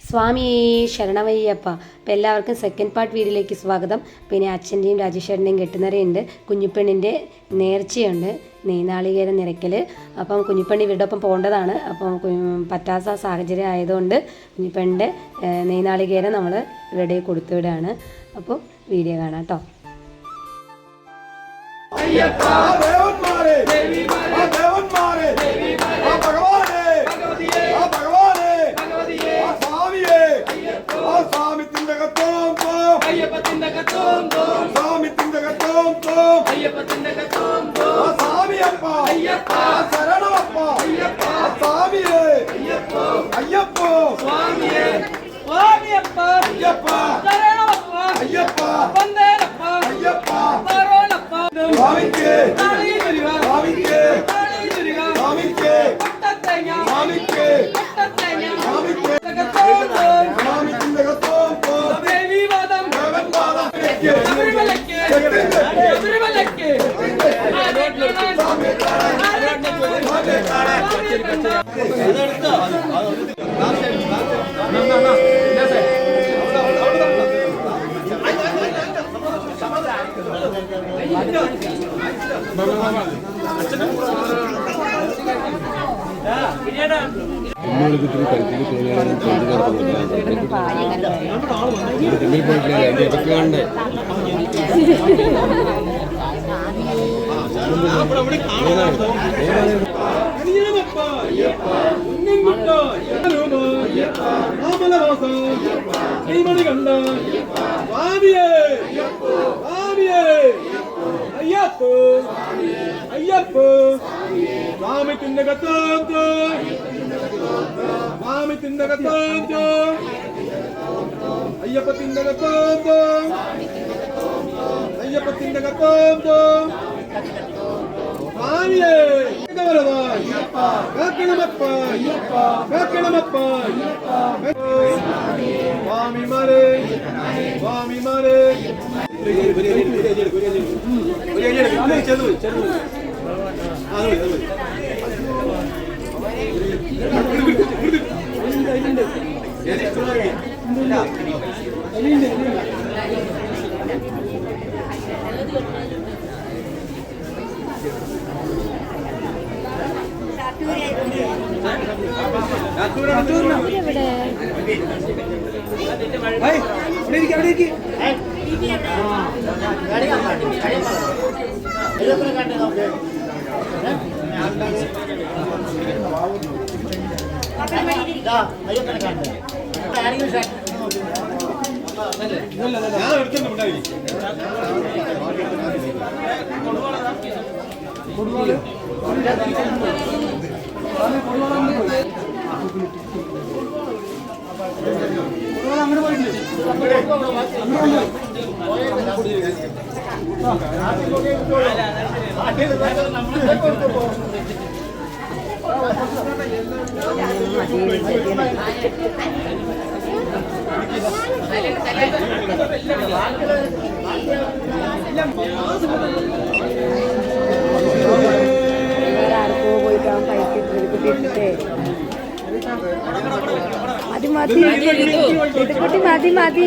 സ്വാമി ശരണമയ്യപ്പ. അപ്പോൾ എല്ലാവർക്കും സെക്കൻഡ് പാർട്ട് വീഡിയോയിലേക്ക് സ്വാഗതം. പിന്നെ അച്ഛൻ്റെയും രാജേശ്വരൻ്റെയും കെട്ടുനിറയുണ്ട്, കുഞ്ഞിപ്പെണ്ണിൻ്റെ നേർച്ചയുണ്ട്, നെയ്നാളികേരം നിരക്കൽ. അപ്പം കുഞ്ഞിപ്പെണ്ണി ഇവരുടെ ഒപ്പം പോകേണ്ടതാണ്. അപ്പം പറ്റാത്ത സാഹചര്യം ആയതുകൊണ്ട് കുഞ്ഞിപ്പെണ്ണിൻ്റെ നെയ്നാളികേരം നമ്മൾ ഇവരുടെ കൊടുത്തുവിടാണ്. അപ്പോൾ വീഡിയോ കാണാം കേട്ടോ. മതി മതി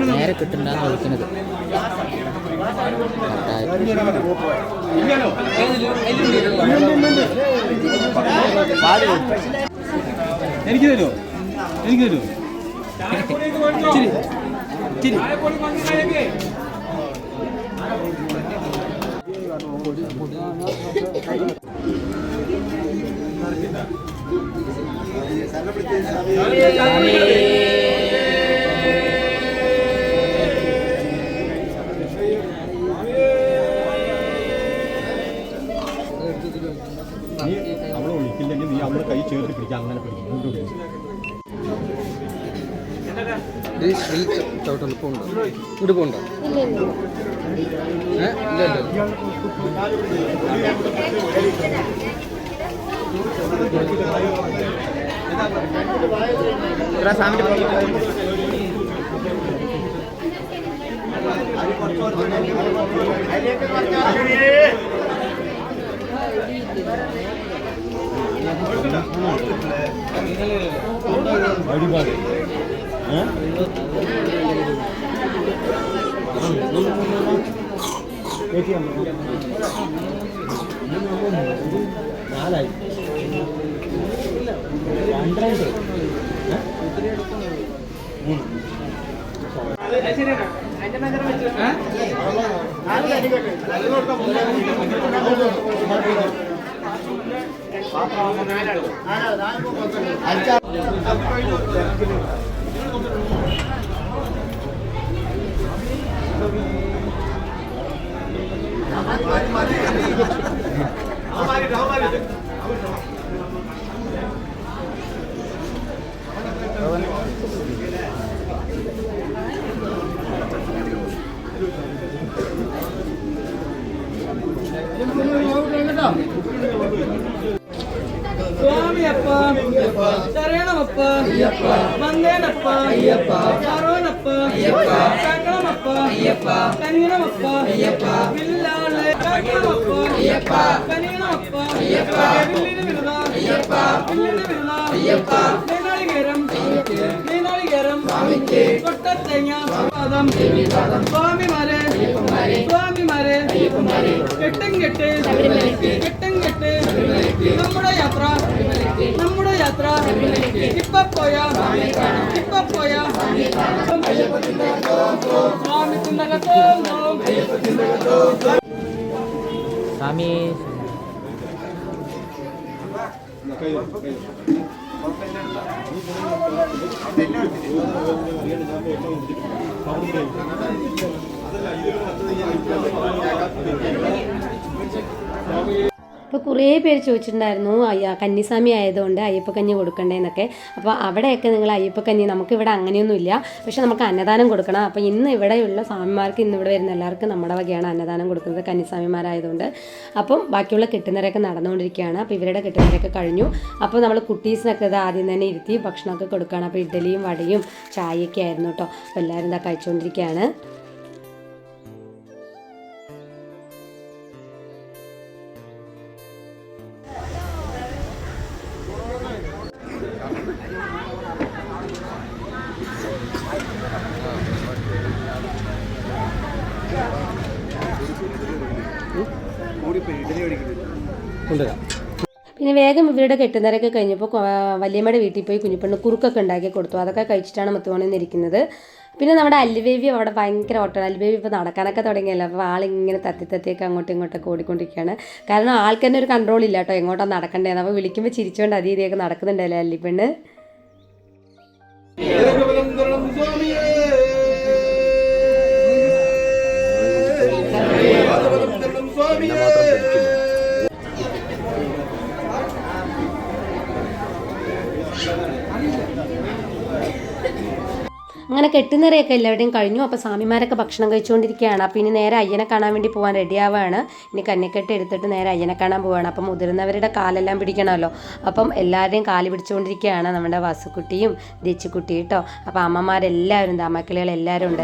നേരെ കിട്ടുണ്ടെന്ന് വിളിക്കുന്നത്. എനിക്ക് തരുമോ? എനിക്ക് തരുമോ? അവളെ വിളിക്കില്ലെങ്കിൽ നീ അവളെ കൈ ചേർത്ത് പിടിക്കാം, അങ്ങനെ പിടിക്കും. ചവിട്ടൽ പോകണ്ട, ഇവിടെ പോകണ്ട. ഒരുപാട് നാലായി 12 ಸ್ವಾಮಿಯಪ್ಪ ಶರಣಮಪ್ಪ ವಂದೇನಪ್ಪ ಶರಣಪ್ಪ ಸಂಗಮಪ್ಪ ಕನಿಯನಮಪ್ಪ ಬಿಲ್ಲಾಳೆ ಸಂಗಮಪ್ಪ ಕನಿಯನಪ್ಪ ಬಿಲ್ಲಿನ ಬಿರುದ നീനാളികേരം കൊട്ടത്തേങ്ങ സ്വാമിമാരെ കെട്ടും കെട്ട് നമ്മുടെ യാത്ര ഇപ്പൊ പോയ സ്വാമി തിന്നകത്തോ സ്വാമി അപ്പോൾ കുറേ പേര് ചോദിച്ചിട്ടുണ്ടായിരുന്നു കന്നിസ്വാമി ആയതുകൊണ്ട് അയ്യപ്പക്കഞ്ഞി കൊടുക്കണ്ടേന്നൊക്കെ. അപ്പോൾ അവിടെയൊക്കെ നിങ്ങൾ അയ്യപ്പക്കഞ്ഞി, നമുക്കിവിടെ അങ്ങനെയൊന്നുമില്ല, പക്ഷെ നമുക്ക് അന്നദാനം കൊടുക്കണം. അപ്പോൾ ഇന്ന് ഇവിടെയുള്ള സ്വാമിമാർക്ക്, ഇന്ന് ഇവിടെ വരുന്ന എല്ലാവർക്കും നമ്മുടെ വകയാണ് അന്നദാനം കൊടുക്കുന്നത്, കന്നിസ്വാമിമാരായതുകൊണ്ട്. അപ്പം ബാക്കിയുള്ള കെട്ടുന്നവരൊക്കെ നടന്നുകൊണ്ടിരിക്കുകയാണ്. അപ്പോൾ ഇവരുടെ കെട്ടുന്നവരൊക്കെ കഴിഞ്ഞു. അപ്പോൾ നമ്മൾ കുട്ടീസിനൊക്കെ ഇത് ആദ്യം തന്നെ ഇരുത്തി ഭക്ഷണമൊക്കെ കൊടുക്കുകയാണ്. അപ്പോൾ ഇഡ്ഡലിയും വടയും ചായയൊക്കെ ആയിരുന്നു കേട്ടോ. അപ്പോൾ എല്ലാവരും ഇതാ കഴിച്ചുകൊണ്ടിരിക്കുകയാണ്. പിന്നെ വേഗം ഇവരുടെ കെട്ടുന്നവരൊക്കെ കഴിഞ്ഞപ്പോൾ വല്യമ്മയുടെ വീട്ടിൽ പോയി കുഞ്ഞിപ്പെണ്ണ് കുറുക്കൊക്കെ ഉണ്ടാക്കി കൊടുത്തു. അതൊക്കെ കഴിച്ചിട്ടാണ് മുത്തുമണിന്നിരിക്കുന്നത്. പിന്നെ നമ്മുടെ അല്ലുബേബി അവിടെ ഭയങ്കര ഓട്ടമാണ്. അല്ലുബേബി ഇപ്പോൾ നടക്കാനൊക്കെ തുടങ്ങിയല്ലോ. അപ്പോൾ ആളിങ്ങനെ തത്തിയൊക്കെ അങ്ങോട്ടും ഇങ്ങോട്ടൊക്കെ ഓടിക്കൊണ്ടിരിക്കുകയാണ്. കാരണം ആൾക്ക് തന്നെ ഒരു കൺട്രോൾ ഇല്ല കേട്ടോ, എങ്ങോട്ടാണ് നടക്കേണ്ടതെന്ന്. അപ്പോൾ വിളിക്കുമ്പോൾ ചിരിച്ചുകൊണ്ട് അതീതിയൊക്കെ നടക്കുന്നുണ്ടല്ലോ അല്ലിപ്പെണ്ണ്. അങ്ങനെ കെട്ടുനിറയൊക്കെ എല്ലാവരുടെയും കഴിഞ്ഞു. അപ്പോൾ സ്വാമിമാരൊക്കെ ഭക്ഷണം കഴിച്ചുകൊണ്ടിരിക്കുകയാണ്. അപ്പോൾ ഇനി നേരെ അയ്യനെ കാണാൻ വേണ്ടി പോകാൻ റെഡിയാവുകയാണ്. ഇനി കന്നിക്കെട്ട് എടുത്തിട്ട് നേരെ അയ്യനെ കാണാൻ പോവുകയാണ്. അപ്പം മുതിർന്നവരുടെ കാലെല്ലാം പിടിക്കണമല്ലോ. അപ്പം എല്ലാവരുടെയും കാല് പിടിച്ചുകൊണ്ടിരിക്കുകയാണ് നമ്മുടെ വാസുക്കുട്ടിയും ദേച്ചിക്കുട്ടിയും കേട്ടോ. അപ്പോൾ അമ്മമാരെല്ലാവരും ഉണ്ട്, അമ്മക്കിളികളെല്ലാവരും ഉണ്ട്.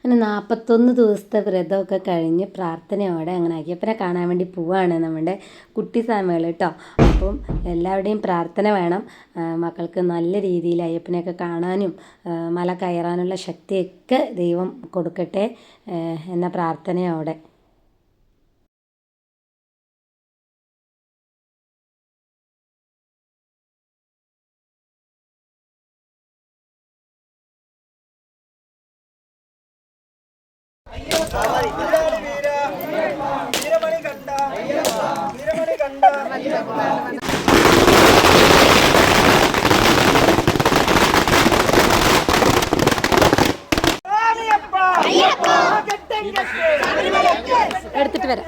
അങ്ങനെ 41 ദിവസത്തെ വ്രതമൊക്കെ കഴിഞ്ഞ് പ്രാർത്ഥനയോടെ അങ്ങനെ അയ്യപ്പനെ കാണാൻ വേണ്ടി പോവുകയാണ് നമ്മുടെ കുട്ടി സാമുവേൽ കേട്ടോ. അപ്പം എല്ലാവരുടെയും പ്രാർത്ഥന വേണം. മക്കൾക്ക് നല്ല രീതിയിൽ അയ്യപ്പനെയൊക്കെ കാണാനും മല കയറാനുള്ള ശക്തിയൊക്കെ ദൈവം കൊടുക്കട്ടെ എന്ന പ്രാർത്ഥനയോടെ. എടുത്തിട്ട് വരാം.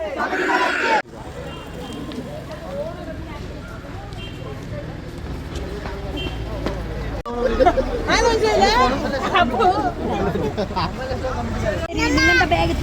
നിങ്ങളുടെ ബാഗ്